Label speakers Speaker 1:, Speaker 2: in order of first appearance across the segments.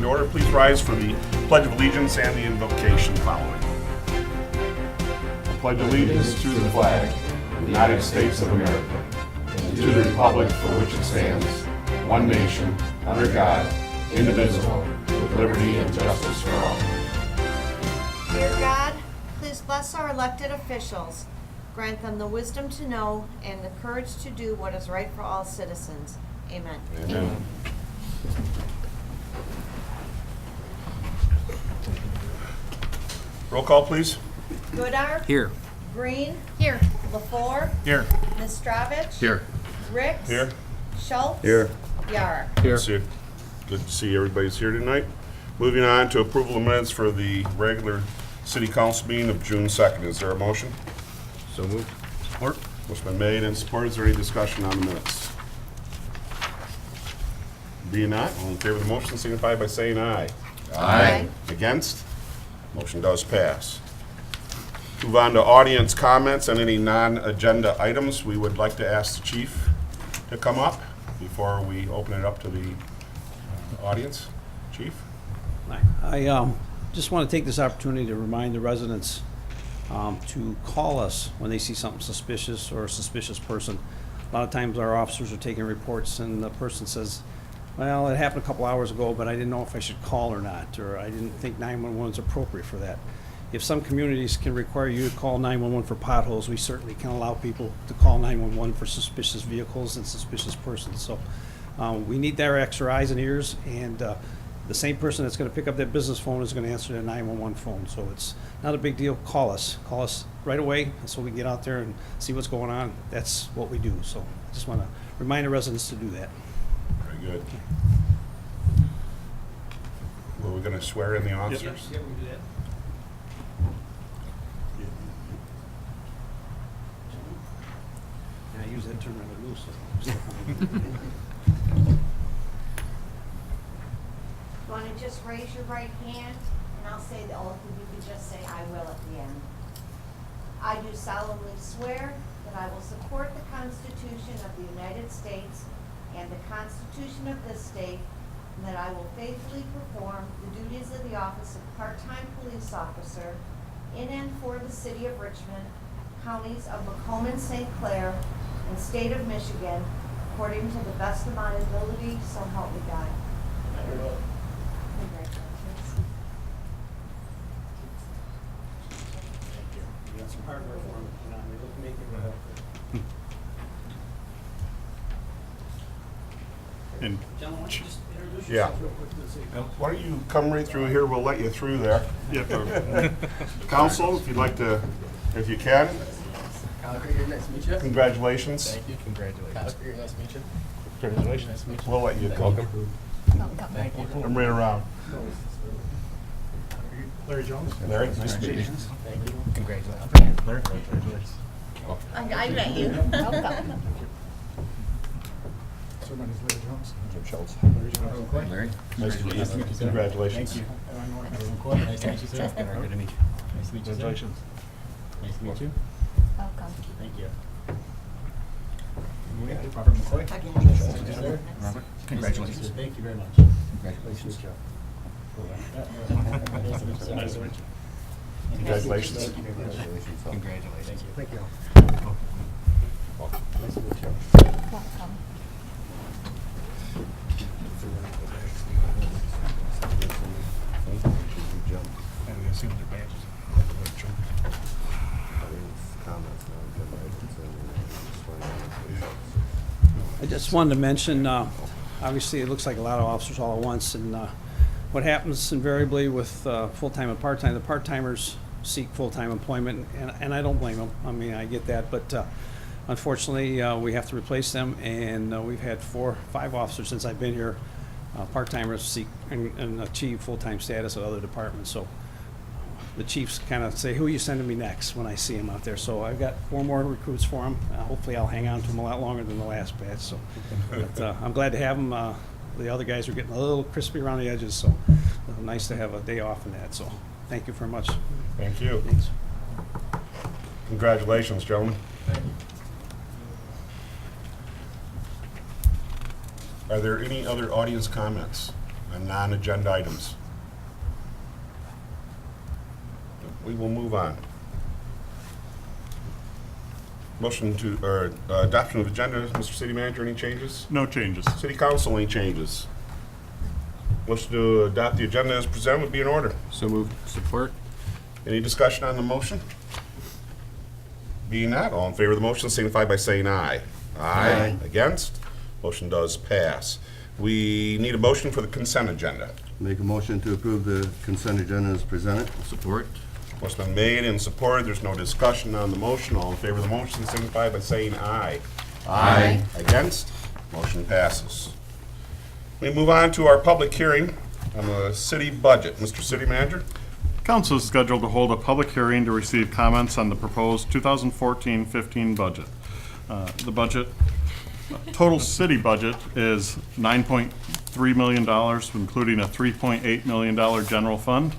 Speaker 1: to order. Please rise for the Pledge of Allegiance and the invocation following. I pledge allegiance to the flag of the United States of America and to the republic for which it stands, one nation, under God, indivisible, with liberty and justice for all.
Speaker 2: Dear God, please bless our elected officials. Grant them the wisdom to know and the courage to do what is right for all citizens. Amen.
Speaker 1: Amen. Roll call, please.
Speaker 2: Goodar.
Speaker 3: Here.
Speaker 2: Green. Here. LaFleur.
Speaker 1: Here.
Speaker 2: Nastrovich.
Speaker 3: Here.
Speaker 2: Ricks.
Speaker 1: Here.
Speaker 2: Schultz.
Speaker 3: Here.
Speaker 2: Yara.
Speaker 3: Here.
Speaker 1: Good to see everybody's here tonight. Moving on to approval of minutes for the regular city council meeting of June 2nd. Is there a motion?
Speaker 3: So moved.
Speaker 1: Support. Motion been made and supported. Is there any discussion on the minutes? Being not, all in favor of the motion signify by saying aye.
Speaker 2: Aye.
Speaker 1: Against? Motion does pass. Move on to audience comments on any non-agenda items. We would like to ask the chief to come up before we open it up to the audience. Chief?
Speaker 4: I just want to take this opportunity to remind the residents to call us when they see something suspicious or a suspicious person. A lot of times our officers are taking reports and the person says, well, it happened a couple hours ago, but I didn't know if I should call or not, or I didn't think 911 is appropriate for that. If some communities can require you to call 911 for potholes, we certainly can allow people to call 911 for suspicious vehicles and suspicious persons. So we need their extra eyes and ears, and the same person that's going to pick up that business phone is going to answer the 911 phone. So it's not a big deal. Call us right away so we can get out there and see what's going on. That's what we do. So I just want to remind the residents to do that.
Speaker 1: Very good. Well, we're going to swear in the officers?
Speaker 4: Yeah, we do that. I use that term rather loosely.
Speaker 2: You want to just raise your right hand, and I'll say the oath, and you can just say, I will at the end. I do solemnly swear that I will support the Constitution of the United States and the Constitution of this state, and that I will faithfully perform the duties of the office of part-time police officer in and for the city of Richmond, counties of Macomb and St. Clair, and state of Michigan, according to the best of my ability, so help me God. Congratulations.
Speaker 4: You got some hard work for them. Make it
Speaker 1: And
Speaker 4: Gentlemen, why don't you just introduce
Speaker 1: Yeah.
Speaker 4: yourself real quick to the city.
Speaker 1: why don't you come right through here? We'll let you through there. Council, if you'd like to, if you can.
Speaker 5: Kyle Krieger, nice to meet you.
Speaker 1: Congratulations.
Speaker 5: Thank you. Congratulations. Kyle Krieger, nice to meet you.
Speaker 1: Congratulations.
Speaker 5: Nice to meet you.
Speaker 1: We'll let you go.
Speaker 5: Welcome. Thank you.
Speaker 1: I'm right around.
Speaker 5: Larry Jones.
Speaker 1: Larry, nice to meet you.
Speaker 5: Thank you. Congratulations.
Speaker 1: Larry, congratulations.
Speaker 2: I met you. Welcome.
Speaker 5: So my name is Larry Jones.
Speaker 1: Jim Schultz.
Speaker 3: Larry.
Speaker 1: Nice to meet you. Congratulations.
Speaker 5: Thank you. Everyone McCoy. Nice to meet you, sir. Good to meet you. Nice to meet you, sir.
Speaker 1: Congratulations.
Speaker 5: Nice to meet you.
Speaker 2: Welcome.
Speaker 5: Thank you. Robert McCoy. Thank you, sir.
Speaker 3: Robert.
Speaker 5: Nice
Speaker 3: Congratulations.
Speaker 5: to meet you. Thank you very much.
Speaker 3: Congratulations.
Speaker 5: Nice to meet you. Nice to meet you.
Speaker 1: Congratulations.
Speaker 5: Thank you very much.
Speaker 3: Congratulations.
Speaker 5: Thank you.
Speaker 1: Nice to meet you.
Speaker 2: Welcome.
Speaker 4: I just wanted to mention, obviously, it looks like a lot of officers all at once, and what happens invariably with full-time and part-time, the part-timers seek full-time employment, and I don't blame them. I mean, I get that, but unfortunately, we have to replace them, and we've had 4 or 5 officers since I've been here, part-timers seek and achieve full-time status at other departments. So the chiefs kind of say, who are you sending me next when I see them out there? So I've got 4 more recruits for them. Hopefully I'll hang on to them a lot longer than the last batch. So, but I'm glad to have them. The other guys are getting a little crispy around the edges, so nice to have a day off in that. So thank you very much.
Speaker 1: Thank you.
Speaker 4: Thanks.
Speaker 1: Congratulations, gentlemen.
Speaker 5: Thank you.
Speaker 1: Are there any other audience comments? on non-agenda items? We will move on. Motion to, or adoption of agenda, Mr. City Manager, any changes?
Speaker 6: No changes.
Speaker 1: City Council, any changes? Motion to adopt the agenda as presented would be in order.
Speaker 3: So moved. Support.
Speaker 1: Any discussion on the motion? Being not, all in favor of the motion signify by saying aye. Aye. Against? Motion does pass. We need a motion for the consent agenda.
Speaker 7: Make a motion to approve the consent agenda as presented.
Speaker 3: Support.
Speaker 1: Motion been made and supported. There's no discussion on the motion. All in favor of the motion signify by saying aye.
Speaker 3: Aye.
Speaker 1: Against? Motion passes. We move on to our public hearing on the city budget. Mr. City Manager?
Speaker 6: Council is scheduled to hold a public hearing to receive comments on the proposed 2014-15 budget. The budget, total city budget is $9.3 million, including a $3.8 million general fund.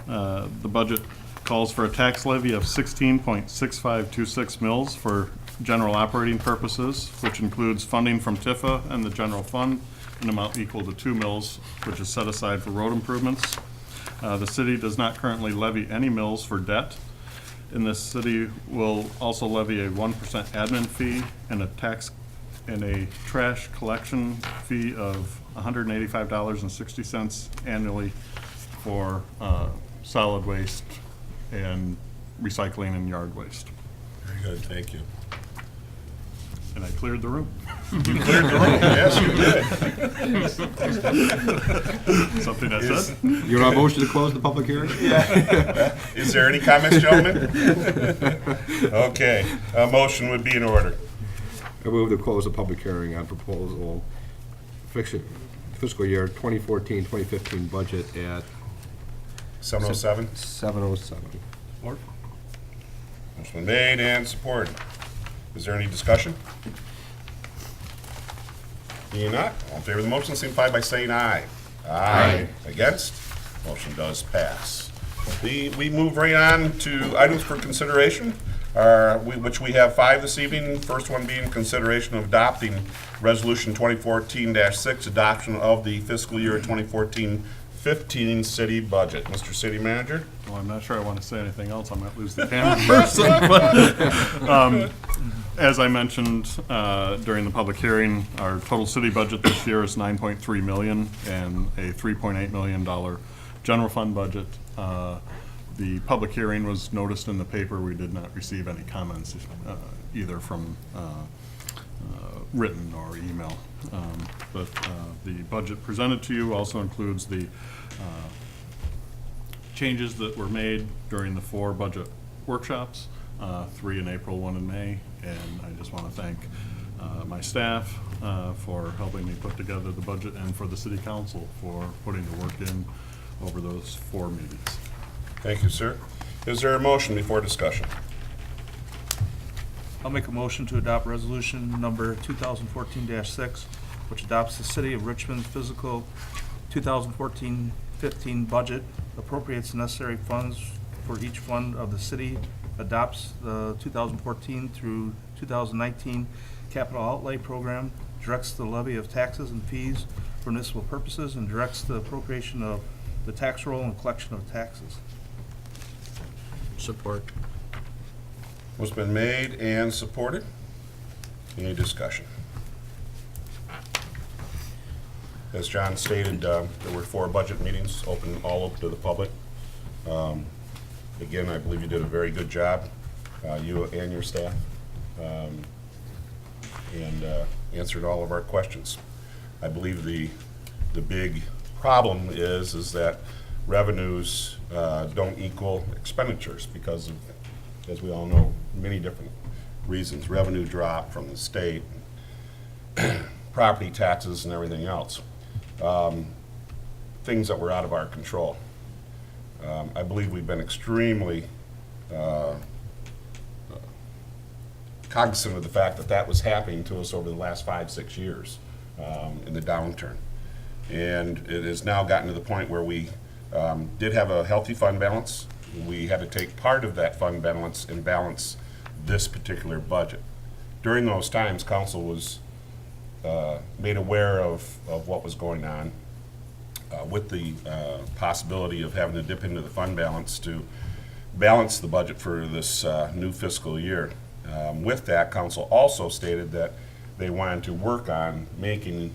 Speaker 6: The budget calls for a tax levy of 16.6526 mils for general operating purposes, which includes funding from TIFA and the general fund, an amount equal to 2 mils, which is set aside for road improvements. The city does not currently levy any mills for debt. And this city will also levy a 1% admin fee and a trash collection fee of $185.60 annually for solid waste and recycling and yard waste.
Speaker 1: Very good, thank you.
Speaker 6: And I cleared the room.
Speaker 1: You cleared the room, yes, you did.
Speaker 6: Something I said?
Speaker 3: You want a motion to close the public hearing?
Speaker 1: Is there any comments, gentlemen? Okay, a motion would be in order.
Speaker 3: I move to close the public hearing on proposal fiscal year 2014-2015 budget at
Speaker 1: 7:07.
Speaker 3: 7:07.
Speaker 6: Support.
Speaker 1: Motion been made and supported. Is there any discussion? Being not, all in favor of the motion signify by saying aye. Aye. Against? Motion does pass. We move right on to items for consideration, which we have 5 this evening. First one being consideration of adopting Resolution 2014-6, adoption of the fiscal year 2014-15 city budget. Mr. City Manager?
Speaker 6: Well, I'm not sure I want to say anything else. I might lose the camera person. But, as I mentioned during the public hearing, our total city budget this year is $9.3 million and a $3.8 million general fund budget. The public hearing was noticed in the paper. We did not receive any comments, either from written or email. But the budget presented to you also includes the changes that were made during the 4 budget workshops, 3 in April, 1 in May. And I just want to thank my staff for helping me put together the budget and for the city council for putting the work in over those 4 meetings.
Speaker 1: Thank you, sir. Is there a motion before discussion?
Speaker 8: I'll make a motion to adopt resolution number 2014-6, which adopts the City of Richmond's fiscal 2014-15 budget, appropriates necessary funds for each fund of the city, adopts the 2014 through 2019 capital outlay program, directs the levy of taxes and fees for municipal purposes, and directs the appropriation of the tax roll and collection of taxes.
Speaker 3: Support.
Speaker 1: What's been made and supported? Any discussion? As John stated, there were 4 budget meetings, all open to the public. Again, I believe you did a very good job, you and your staff, and answered all of our questions. I believe the big problem is that revenues don't equal expenditures because of, as we all know, many different reasons. Revenue drop from the state, property taxes and everything else. Things that were out of our control. I believe we've been extremely cognizant of the fact that that was happening to us over the last 5-6 years in the downturn. And it has now gotten to the point where we did have a healthy fund balance. We had to take part of that fund balance and balance this particular budget. During those times, council was made aware of what was going on. with the possibility of having to dip into the fund balance to balance the budget for this new fiscal year. With that, council also stated that they wanted to work on making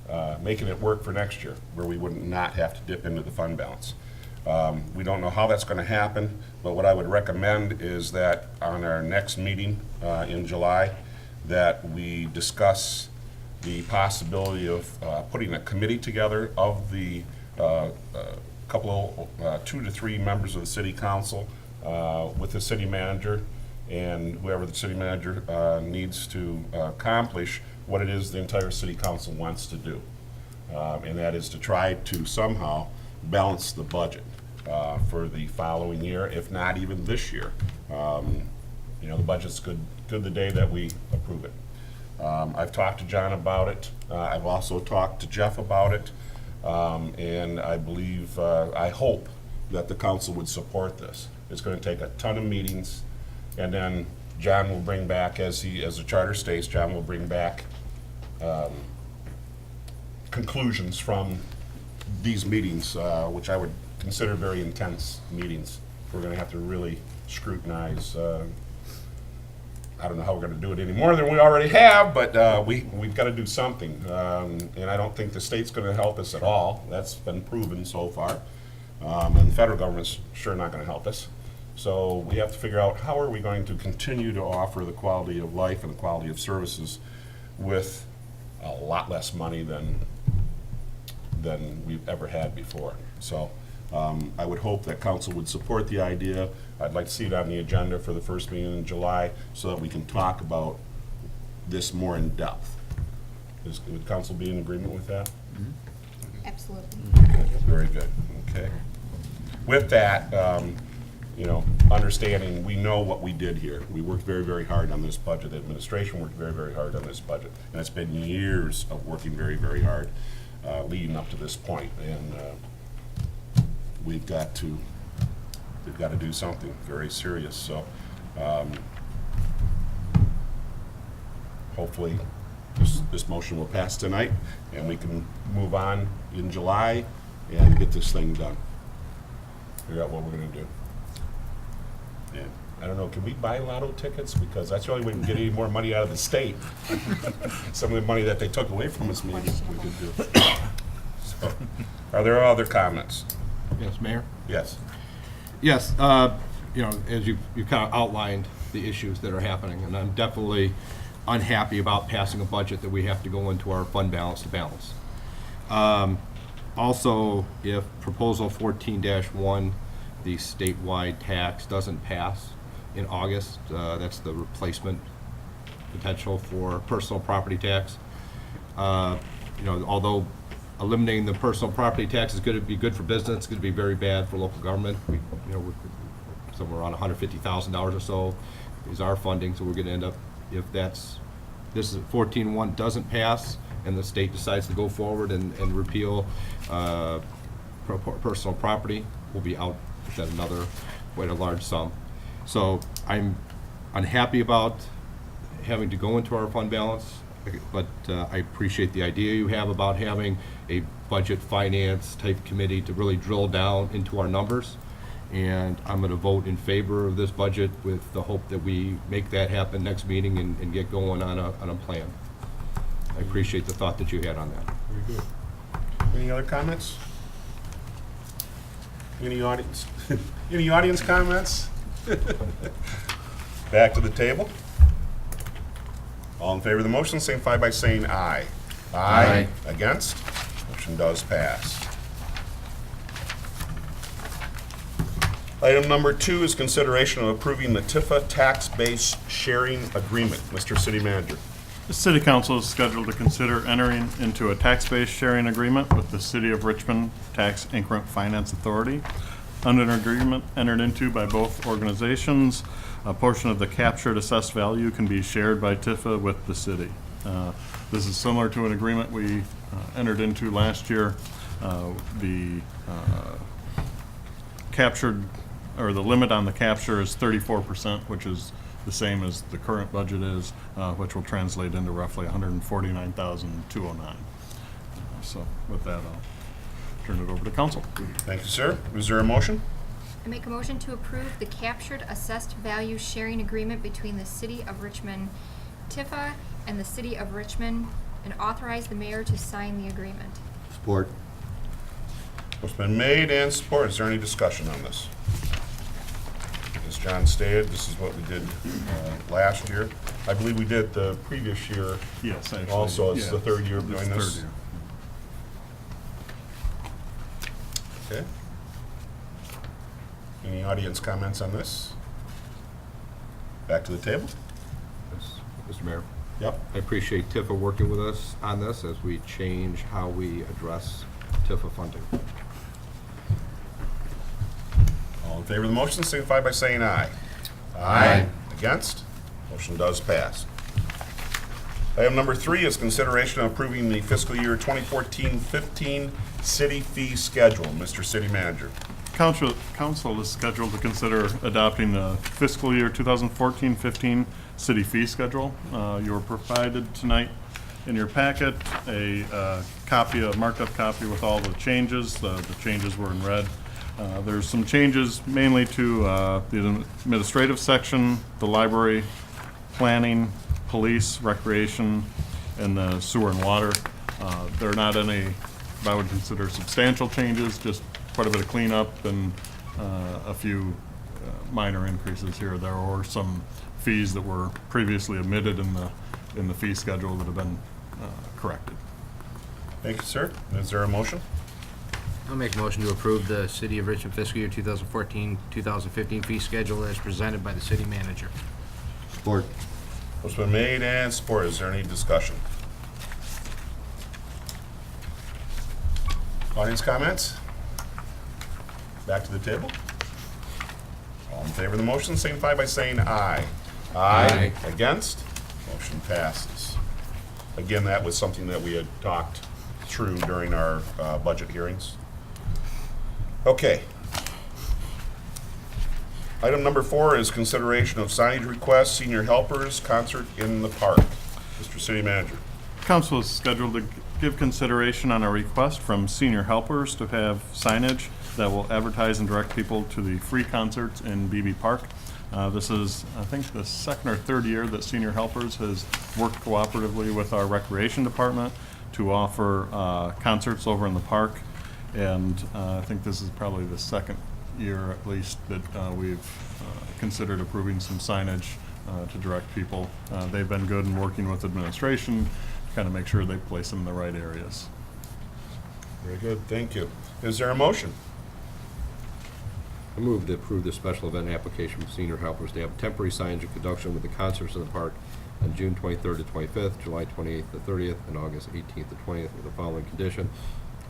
Speaker 1: it work for next year, where we would not have to dip into the fund balance. We don't know how that's going to happen, but what I would recommend is that on our next meeting in July, that we discuss the possibility of putting a committee together of the couple of 2 to 3 members of the city council with the city manager and whoever the city manager needs to accomplish what it is the entire city council wants to do. And that is to try to somehow balance the budget for the following year, if not even this year. You know, the budget's good the day that we approve it. I've talked to John about it. I've also talked to Jeff about it. And I believe, I hope that the council would support this. It's going to take a ton of meetings, and then John will bring back, as the charter states, John will bring back conclusions from these meetings, which I would consider very intense meetings. We're going to have to really scrutinize. I don't know how we're going to do it any more than we already have, but we've got to do something. And I don't think the state's going to help us at all. That's been proven so far. And the federal government's sure not going to help us. So we have to figure out how are we going to continue to offer the quality of life and the quality of services with a lot less money than we've ever had before. So I would hope that council would support the idea. I'd like to see it on the agenda for the first meeting in July so that we can talk about this more in depth. Would council be in agreement with that?
Speaker 2: Absolutely.
Speaker 1: Very good, okay. With that, you know, understanding, we know what we did here. We worked very, very hard on this budget. The administration worked very, very hard on this budget. And it's been years of working very, very hard leading up to this point. And we've got to do something very serious. So hopefully this motion will pass tonight and we can move on in July and get this thing done. Figure out what we're gonna do. And I don't know, can we buy lotto tickets? Because that's the only way we can get any more money out of the state. Some of the money that they took away from us, maybe we could do. So, are there other comments?
Speaker 3: Yes, Mayor?
Speaker 1: Yes.
Speaker 3: Yes, you know, as you kind of outlined the issues that are happening, and I'm definitely unhappy about passing a budget that we have to go into our fund balance to balance. Also, if proposal 14-1, the statewide tax doesn't pass in August, that's the replacement potential for personal property tax. You know, although eliminating the personal property tax is going to be good for business, it's going to be very bad for local government. We, you know, we're somewhere around $150,000 or so is our funding, so we're going to end up, if this is 14-1 doesn't pass and the state decides to go forward and repeal personal property, we'll be out at another quite a large sum. So I'm unhappy about having to go into our fund balance, but I appreciate the idea you have about having a budget finance type committee to really drill down into our numbers. And I'm going to vote in favor of this budget with the hope that we make that happen next meeting and get going on a plan. I appreciate the thought that you had on that.
Speaker 1: Very good. Any other comments? Any audience? Any audience comments? Back to the table. All in favor of the motion, signify by saying aye. Aye. Against? Motion does pass. Item number 2 is consideration of approving the Tifa tax base sharing agreement. Mr. City Manager.
Speaker 6: The City Council is scheduled to consider entering into a tax-based sharing agreement with the City of Richmond Tax Increment Finance Authority. Under an agreement entered into by both organizations, a portion of the captured assessed value can be shared by Tifa with the city. This is similar to an agreement we entered into last year. The captured, or the limit on the capture is 34%, which is the same as the current budget is, which will translate into roughly $149,209. So with that, I'll turn it over to council.
Speaker 1: Thank you, sir. Is there a motion?
Speaker 9: I make a motion to approve the captured assessed value sharing agreement between the City of Richmond, Tifa, and the City of Richmond, and authorize the mayor to sign the agreement.
Speaker 7: Support.
Speaker 1: It's been made and supported. Is there any discussion on this? As John stated, this is what we did last year. I believe we did the previous year.
Speaker 6: Yes, actually.
Speaker 1: Also, it's the
Speaker 6: yeah,
Speaker 1: third year of
Speaker 6: it's
Speaker 1: doing
Speaker 6: the
Speaker 1: this.
Speaker 6: third year.
Speaker 1: Okay. Any audience comments on this? Back to the table?
Speaker 3: Yes, Mr. Mayor,
Speaker 1: Yep.
Speaker 3: I appreciate Tifa working with us on this as we change how we address Tifa funding.
Speaker 1: All in favor of the motion, signify by saying aye. Aye. Against? Motion does pass. Item number 3 is consideration of approving the fiscal year 2014-15 city fee schedule. Mr. City Manager.
Speaker 6: Council is scheduled to consider adopting the fiscal year 2014-15 city fee schedule. You were provided tonight in your packet a copy, a marked up copy with all the changes. The changes were in red. There's some changes mainly to the administrative section, the library, planning, police, recreation, and the sewer and water. There are not any, I would consider, substantial changes, just quite a bit of cleanup and a few minor increases here or there, or some fees that were previously omitted in the fee schedule that have been corrected.
Speaker 1: Thank you, sir. Is there a motion?
Speaker 5: I'll make a motion to approve the City of Richmond fiscal year 2014-2015 fee schedule as presented by the city manager.
Speaker 7: Support.
Speaker 1: It's been made and supported. Is there any discussion? Audience comments? Back to the table. All in favor of the motion, signify by saying aye.
Speaker 5: Aye.
Speaker 1: Against? Motion passes. Again, that was something that we had talked through during our budget hearings. Okay. Item number 4 is consideration of signage requests, senior helpers, concert in the park. Mr. City Manager.
Speaker 6: Council is scheduled to give consideration on a request from senior helpers to have signage that will advertise and direct people to the free concerts in BB Park. This is, I think, the second or third year that Senior Helpers has worked cooperatively with our recreation department to offer concerts over in the park. And I think this is probably the second year at least that we've considered approving some signage to direct people. They've been good in working with administration to kind of make sure they place them in the right areas.
Speaker 1: Very good, thank you. Is there a motion?
Speaker 3: I move to approve the special event application from senior helpers to have temporary signage in conjunction with the concerts in the park on June 23rd to 25th, July 28th to 30th, and August 18th to 20th with the following condition.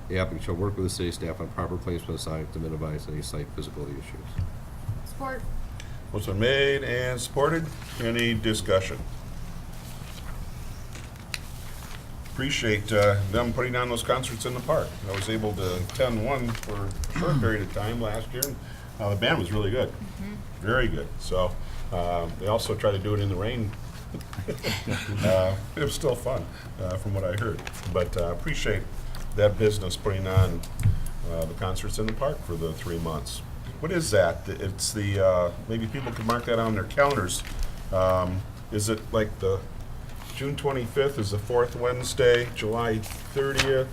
Speaker 3: The applicant shall work with the city staff on proper placement of signs to minimize any site visibility issues.
Speaker 9: Support.
Speaker 1: What's been made and supported? Any discussion? Appreciate them putting on those concerts in the park. I was able to attend one for a short period of time last year. And, the band was really good, very good. So they also try to do it in the rain. It was still fun, from what I heard. But appreciate that business putting on the concerts in the park for the 3 months. What is that? It's the maybe people can mark that on their calendars. Is it like the June 25th is the 4th Wednesday, July 30th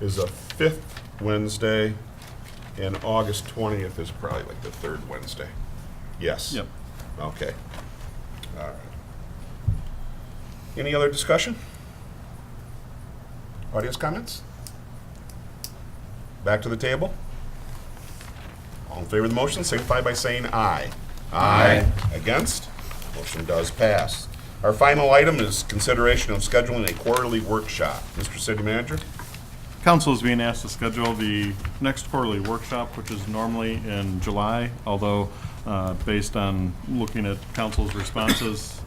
Speaker 1: is the 5th Wednesday, and August 20th is probably like the 3rd Wednesday? Yes?
Speaker 6: Yep.
Speaker 1: Okay. All right. Any other discussion? Audience comments? Back to the table? All in favor of the motion, signify by saying aye. Aye. Against? Motion does pass. Our final item is consideration of scheduling a quarterly workshop. Mr. City Manager?
Speaker 6: Council is being asked to schedule the next quarterly workshop, which is normally in July, although based on looking at council's responses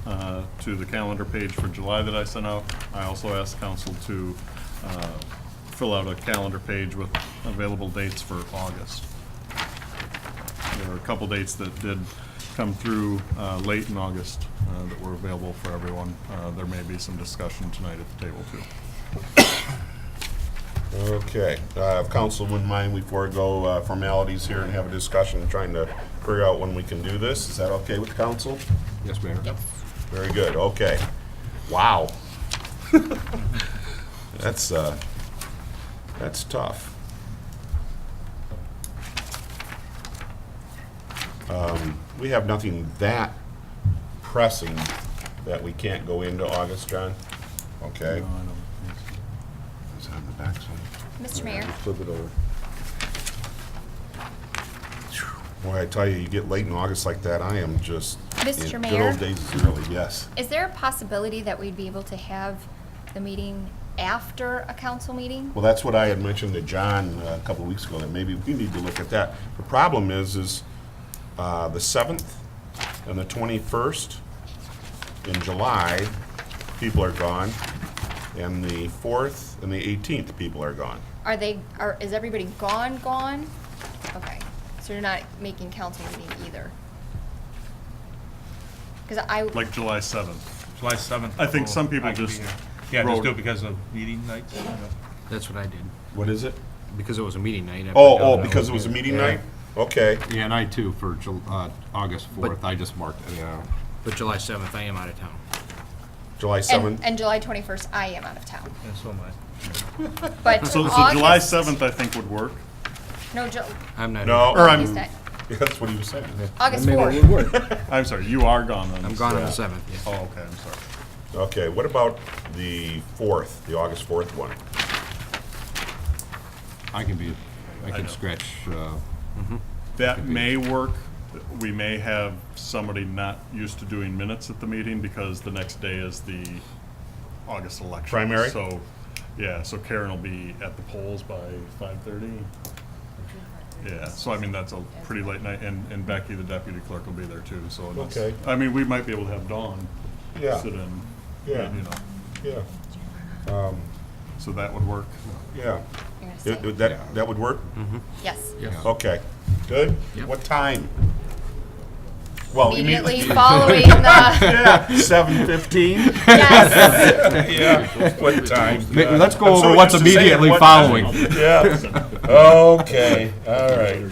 Speaker 6: to the calendar page for July that I sent out, I also asked council to fill out a calendar page with available dates for August. There are a couple dates that did come through late in August that were available for everyone. There may be some discussion tonight at the table too.
Speaker 1: Okay, if council wouldn't mind, we forego formalities here and have a discussion, trying to figure out when we can do this. Is that okay with the council?
Speaker 3: Yes, Mayor?
Speaker 9: Yes.
Speaker 1: Very good, okay. Wow. That's tough. We have nothing that pressing that we can't go into August, John? Okay. Is that on the back side?
Speaker 9: Mr. Mayor,
Speaker 3: Flip it over.
Speaker 1: Boy, I tell you, you get late in August like that, I am just.
Speaker 9: Mr.
Speaker 1: Good
Speaker 9: Mayor?
Speaker 1: old days is early, yes.
Speaker 9: is there a possibility that we'd be able to have the meeting after a council meeting?
Speaker 1: Well, that's what I had mentioned to John a couple of weeks ago, that maybe we need to look at that. The problem is the 7th and the 21st in July, people are gone, and the 4th and the 18th, people are gone.
Speaker 9: Is everybody gone? Okay, so you're not making council meeting either? Because
Speaker 6: Like July 7th.
Speaker 8: July 7th.
Speaker 6: I think some
Speaker 8: Oh,
Speaker 6: people
Speaker 8: I can
Speaker 6: just
Speaker 8: be here. Yeah, just
Speaker 6: wrote-
Speaker 8: do it because of meeting nights.
Speaker 5: That's what I did.
Speaker 1: What is it?
Speaker 5: Because it was a meeting night. I put
Speaker 1: Oh,
Speaker 5: down that
Speaker 1: because it was a meeting night? Okay.
Speaker 3: Yeah, and I too, for August 4th,
Speaker 5: But-
Speaker 3: I just marked it, yeah.
Speaker 5: But July 7th, I am out of town.
Speaker 1: July 7th?
Speaker 9: and July 21st, I am out of town.
Speaker 8: And so am I.
Speaker 9: But
Speaker 6: So July
Speaker 9: August-
Speaker 6: 7th, I think, would work.
Speaker 9: No,
Speaker 5: I'm not.
Speaker 1: No.
Speaker 6: Or I'm,
Speaker 9: August
Speaker 1: That's what he was saying.
Speaker 9: August 4th.
Speaker 6: I'm sorry, you are gone then.
Speaker 5: I'm gone on
Speaker 1: Yeah.
Speaker 5: the 7th, yes.
Speaker 6: Oh, okay, I'm sorry.
Speaker 1: Okay, what about the 4th, the August 4th one?
Speaker 3: I can
Speaker 6: know.
Speaker 3: scratch,
Speaker 6: That may work. We may have somebody not used to doing minutes at the meeting because the next day is the August election.
Speaker 1: Primary?
Speaker 6: So, yeah, so Karen will be at the polls by 5:30. Yeah, so I mean, that's a pretty late night, and Becky, the deputy clerk, will be there too, so. it's-
Speaker 1: Okay.
Speaker 6: I mean, we might be able to have Dawn
Speaker 1: Yeah.
Speaker 6: sit in,
Speaker 1: Yeah.
Speaker 6: you know,
Speaker 1: Yeah,
Speaker 6: so that would work.
Speaker 1: yeah.
Speaker 9: You're gonna say?
Speaker 1: That would work?
Speaker 9: Yes.
Speaker 1: Okay, good.
Speaker 5: Yep.
Speaker 1: What time? Well, you mean-
Speaker 9: Immediately following the,
Speaker 1: Yeah, 7:15?
Speaker 9: yes.
Speaker 1: Yeah, what time?
Speaker 3: Let's go
Speaker 1: I'm
Speaker 3: over
Speaker 1: so
Speaker 3: what's
Speaker 1: used to saying
Speaker 3: immediately
Speaker 1: what
Speaker 3: following.
Speaker 1: time. Yeah, okay, all right.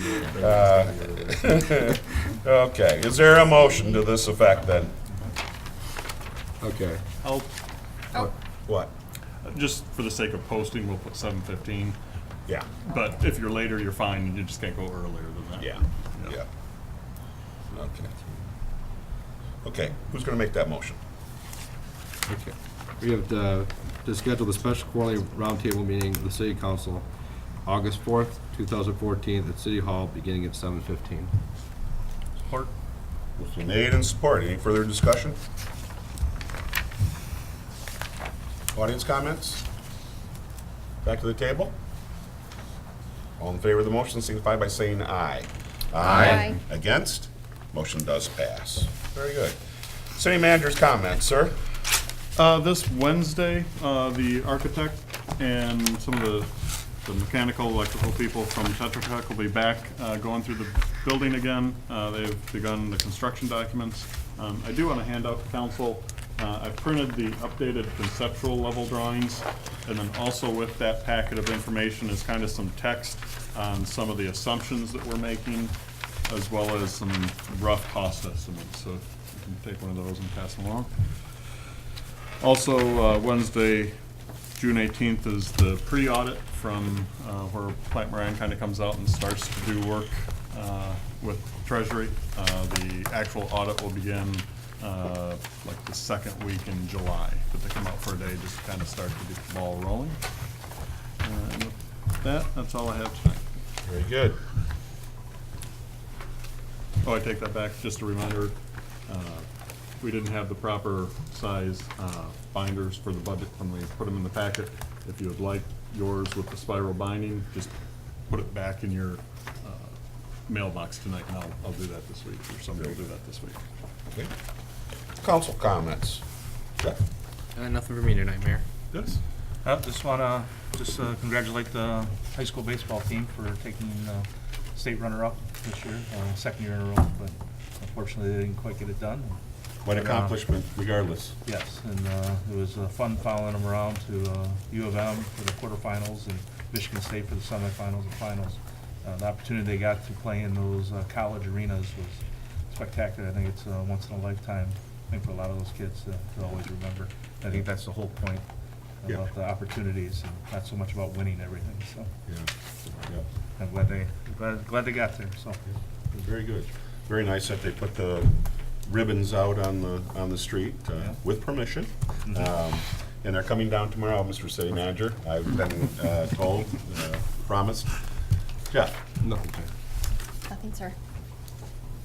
Speaker 1: Okay, is there a motion to this effect then?
Speaker 3: okay.
Speaker 6: I'll,
Speaker 1: What?
Speaker 6: just for the sake of posting, we'll put 7:15,
Speaker 1: Yeah,
Speaker 6: but if you're later, you're fine, you just can't go earlier than that.
Speaker 1: yeah, yeah. Okay. Okay, who's gonna make that motion?
Speaker 3: Okay. We have to schedule the special quarterly roundtable meeting of the city council, August 4th, 2014, at City Hall, beginning at 7:15.
Speaker 8: Support.
Speaker 1: Motion made and support. Any further discussion? Audience comments? Back to the table? All in favor of the motion signify by saying aye.
Speaker 9: Aye.
Speaker 1: Against? Motion does pass. Very good. City manager's comments, sir?
Speaker 6: This Wednesday, the architect and some of the mechanical, electrical people from Tetra Tech will be back, going through the building again. They've begun the construction documents. I do want to hand out to council, I printed the updated conceptual level drawings, and then also with that packet of information is kind of some text on some of the assumptions that we're making, as well as some rough cost estimates. So you can take one of those and pass them along. Also, Wednesday, June 18th is the pre-audit from where Plant Moran kind of comes out and starts to do work with Treasury. The actual audit will begin like the second week in July, but they come out for a day just to kind of start to get the ball rolling. And with that's all I have tonight.
Speaker 1: Very good.
Speaker 6: Oh, I take that back, just a reminder, we didn't have the proper size binders for the budget when we put them in the packet. If you would like yours with the spiral binding, just put it back in your mailbox tonight, and I'll do that this week, or somebody will do that this week.
Speaker 1: Okay. Council comments. Jeff?
Speaker 5: Nothing for me tonight, Mayor.
Speaker 1: Yes.
Speaker 8: Just wanna congratulate the high school baseball team for taking state runner-up this year, second year in a row, but unfortunately they didn't quite get it done.
Speaker 1: What accomplishment, regardless.
Speaker 8: Yes, and it was fun following them around to U of M for the quarterfinals and Michigan State for the semifinals and finals. The opportunity they got to play in those college arenas was spectacular. I think it's a once in a lifetime thing for a lot of those kids to always remember. I think that's the whole point
Speaker 1: Yeah.
Speaker 8: about the opportunities and not so much about winning everything. So
Speaker 1: Yeah.
Speaker 8: I'm glad they got there. So
Speaker 1: Very good. Very nice that they put the ribbons out on the street
Speaker 8: Yeah.
Speaker 1: with permission. And they're coming down tomorrow, Mr. City Manager. I've been told, promised. Jeff?
Speaker 3: Nothing, Chair.
Speaker 9: Nothing, sir.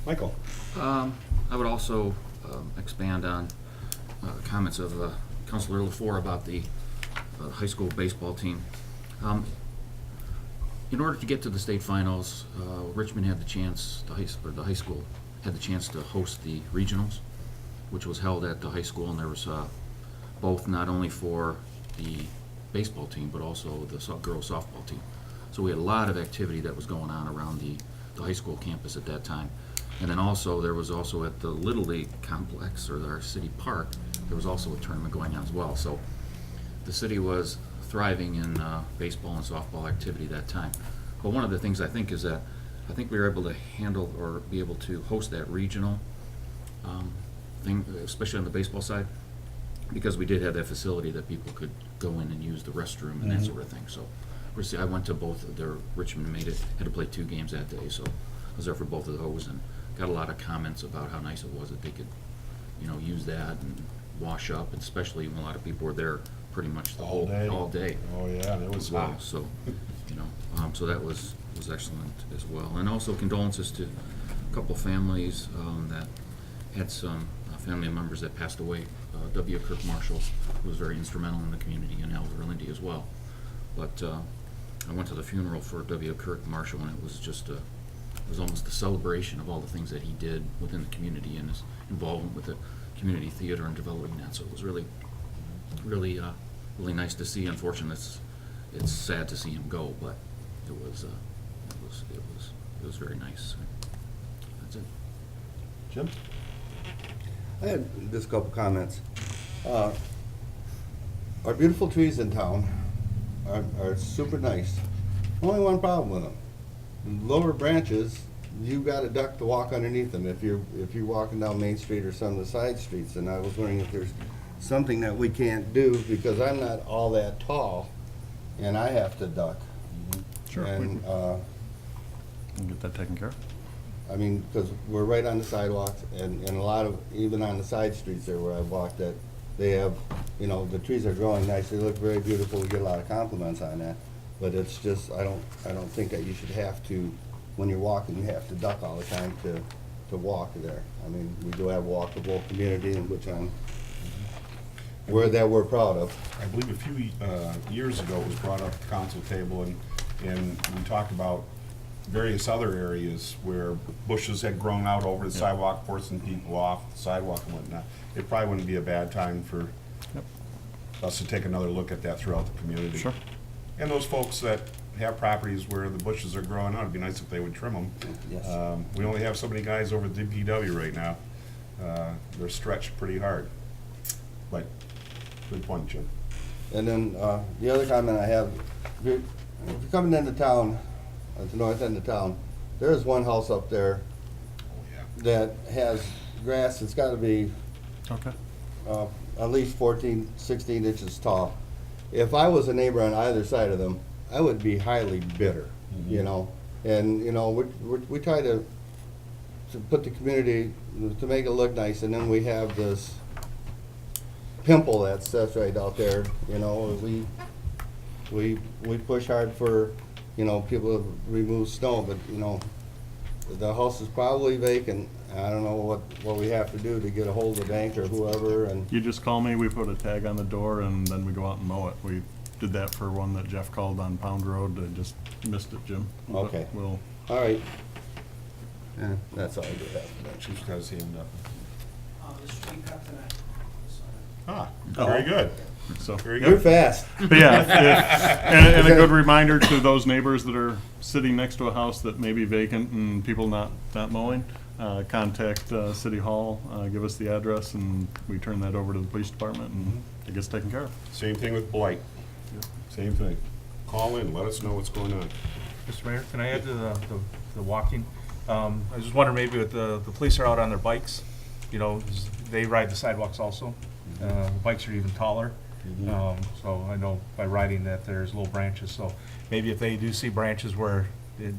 Speaker 1: Michael?
Speaker 10: I would also expand on comments of Councilor LaFleur about the high school baseball team. In order to get to the state finals, Richmond had the chance, the high school had the chance to host the regionals, which was held at the high school, and there was both not only for the baseball team, but also the girls softball team. So we had a lot of activity that was going on around the high school campus at that time. And then also, there was also at the Little League complex, or our city park, there was also a tournament going on as well. So the city was thriving in baseball and softball activity that time. But one of the things I think is that I think we were able to handle or be able to host that regional thing, especially on the baseball side, because we did have that facility that people could go in and use the restroom and that sort of thing. So I went to both of their, Richmond had to play 2 games that day, so I was there for both of those and got a lot of comments about how nice it was that they could, use that and wash up, and especially when a lot of people were there pretty much all day.
Speaker 1: Oh, yeah, it was
Speaker 10: Well, so, so that was excellent as well. And also condolences to a couple families that had some family members that passed away. W. Kirk Marshall was very instrumental in the community, and Alva Lindy as well. But I went to the funeral for W. Kirk Marshall, and it was just it was almost a celebration of all the things that he did within the community and his involvement with the community theater and developing that. So it was really nice to see. Unfortunately, it's sad to see him go, but it was very nice. That's it.
Speaker 1: Jim?
Speaker 7: I had just a couple comments. Our beautiful trees in town are super nice. Only one problem with them. Lower branches, you got a duck to walk underneath them if you're walking down Main Street or some of the side streets. And I was wondering if there's something that we can't do, because I'm not all that tall and I have to duck.
Speaker 6: Sure.
Speaker 7: And,
Speaker 6: We'll get that taken care of.
Speaker 7: I mean, because we're right on the sidewalks, and a lot of, even on the side streets there where I've walked, that they have, the trees are growing nice, they look very beautiful, we get a lot of compliments on that. But it's just, I don't think that you should have to, when you're walking, you have to duck all the time to walk there. I mean, we do have a walkable community, in which we're proud of.
Speaker 1: I believe a few years ago it was brought up at the council table, and we talked about various other areas where bushes had grown out over the sidewalk, forcing people off the sidewalk and whatnot. It probably wouldn't be a bad time for us to take another look at that throughout the community.
Speaker 6: Sure.
Speaker 1: And those folks that have properties where the bushes are growing out, it'd be nice if they would trim them.
Speaker 7: Yes.
Speaker 1: We only have so many guys over at DPW right now. They're stretched pretty hard. But, good point, Jim.
Speaker 7: And then, the other comment I have, if you're coming into town, at the north end of town, there is one house up there that has grass that's gotta be
Speaker 6: Okay.
Speaker 7: at least 14, 16 inches tall. If I was a neighbor on either side of them, I would be highly bitter, And, we try to put the community, to make it look nice, and then we have this pimple that's right out there, we push hard for, people to remove snow, but, the house is probably vacant. I don't know what we have to do to get a hold of the bank or whoever, and,
Speaker 6: You just call me, we put a tag on the door, and then we go out and mow it. We did that for one that Jeff called on Pound Road. I just missed it, Jim. But
Speaker 7: Okay.
Speaker 6: We'll,
Speaker 7: all right. Yeah, that's all I do have.
Speaker 1: Chief's got his hand up.
Speaker 4: The street cut tonight.
Speaker 1: Ah, very good.
Speaker 6: so.
Speaker 1: Very
Speaker 7: You're
Speaker 1: good.
Speaker 7: fast.
Speaker 6: But yeah, and a good reminder to those neighbors that are sitting next to a house that may be vacant and people not mowing, contact City Hall, give us the address, and we turn that over to the police department, and it gets taken care of.
Speaker 1: Same thing with blight. Same thing. Call in, let us know what's going on.
Speaker 8: Mr. Mayor, can I add to the walking? I was just wondering, maybe with the police are out on their bikes, you know, they ride the sidewalks also. The bikes are even taller. So I know by riding that there's little branches, so maybe if they do see branches where it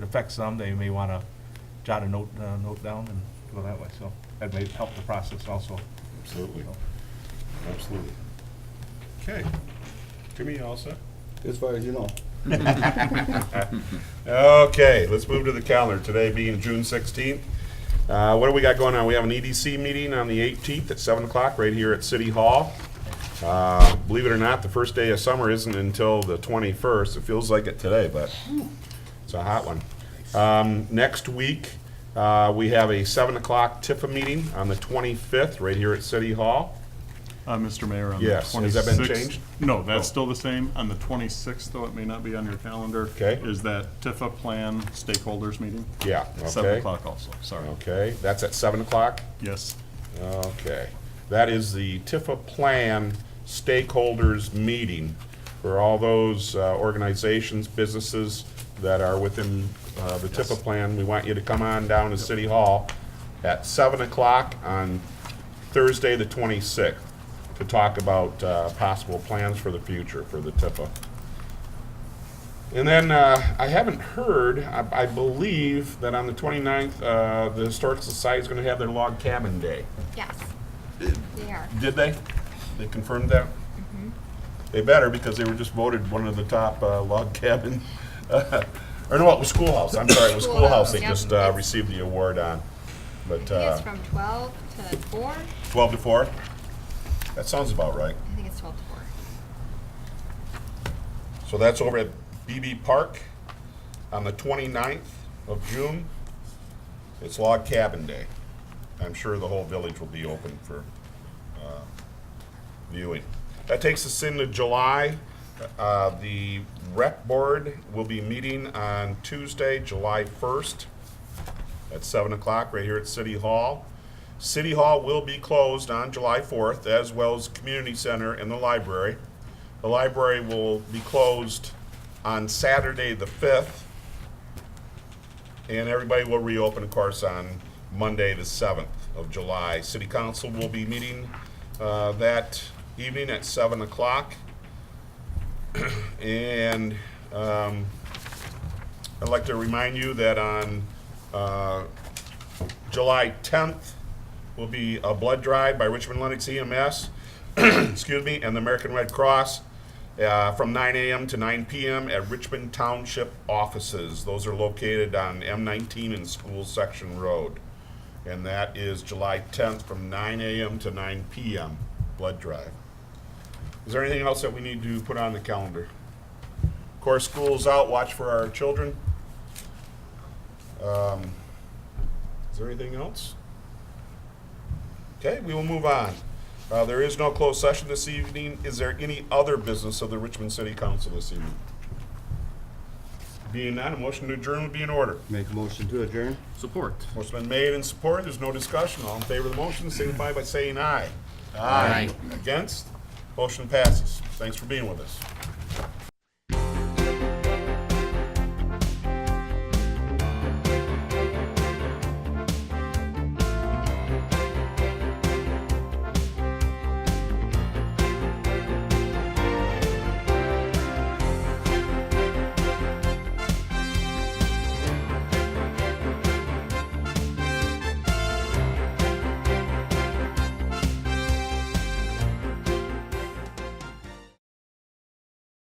Speaker 8: affects them, they may want to jot a note down and go that way, so that may help the process also.
Speaker 1: Absolutely. Absolutely. Okay. Jimmy, you all set?
Speaker 7: As far as you know.
Speaker 1: Okay, let's move to the calendar. Today being June 16th. What do we got going on? We have an EDC meeting on the 18th at 7 o'clock right here at City Hall. Believe it or not, the first day of summer isn't until the 21st. It feels like it today, but it's a hot one. Next week, we have a 7 o'clock TIFA meeting on the 25th right here at City Hall.
Speaker 6: Mr. Mayor, on the 26th.
Speaker 1: Yes, has that been changed?
Speaker 6: No, that's
Speaker 1: Oh.
Speaker 6: still the same. On the 26th, though it may not be on your calendar.
Speaker 1: Okay.
Speaker 6: Is that TIFA plan stakeholders meeting?
Speaker 1: Yeah,
Speaker 6: 7
Speaker 1: okay.
Speaker 6: o'clock also, sorry.
Speaker 1: Okay, that's at 7 o'clock?
Speaker 6: Yes.
Speaker 1: Okay. That is the TIFA plan stakeholders meeting for all those organizations, businesses that are within the TIFA plan. We want you to come on down to City Hall at 7 o'clock on Thursday, the 26th, to talk about possible plans for the future for the TIFA. And then I haven't heard, I believe that on the 29th, the Historical Society is going to have their log cabin day.
Speaker 9: Yes, they are.
Speaker 1: Did they? They confirmed that? They better, because they were just voted one of the top log cabin, or no, it was Schoolhouse, I'm sorry, it was Schoolhouse they
Speaker 9: Yep.
Speaker 1: just received the award on.
Speaker 9: I
Speaker 1: But
Speaker 9: think it's from 12 to 4.
Speaker 1: 12 to 4? That sounds about right.
Speaker 9: I think it's 12 to 4.
Speaker 1: So that's over at BB Park on the 29th of June. It's log cabin day. I'm sure the whole village will be open for viewing. That takes us into July. The rec board will be meeting on Tuesday, July 1st at 7 o'clock right here at City Hall. City Hall will be closed on July 4th, as well as Community Center and the library. The library will be closed on Saturday, the 5th, and everybody will reopen, of course, on Monday, the 7th of July. City Council will be meeting that evening at 7 o'clock. And I'd like to remind you that on July 10th will be a blood drive by Richmond Lennox EMS, excuse me, and the American Red Cross from 9 a.m. to 9 p.m. at Richmond Township offices. Those are located on M19 and School Section Road. And that is July 10th from 9 a.m. to 9 p.m. blood drive. Is there anything else that we need to put on the calendar? Of course, school's out, watch for our children. Is there anything else? Okay, we will move on. There is no closed session this evening. Is there any other business of the Richmond City Council this evening? Being none, a motion to adjourn would be in order.
Speaker 7: Make a motion to adjourn?
Speaker 10: Support.
Speaker 1: Motion been made and supported. There's no discussion. All in favor of the motion, signify by saying aye.
Speaker 10: Aye.
Speaker 1: Against? Motion passes. Thanks for being with us.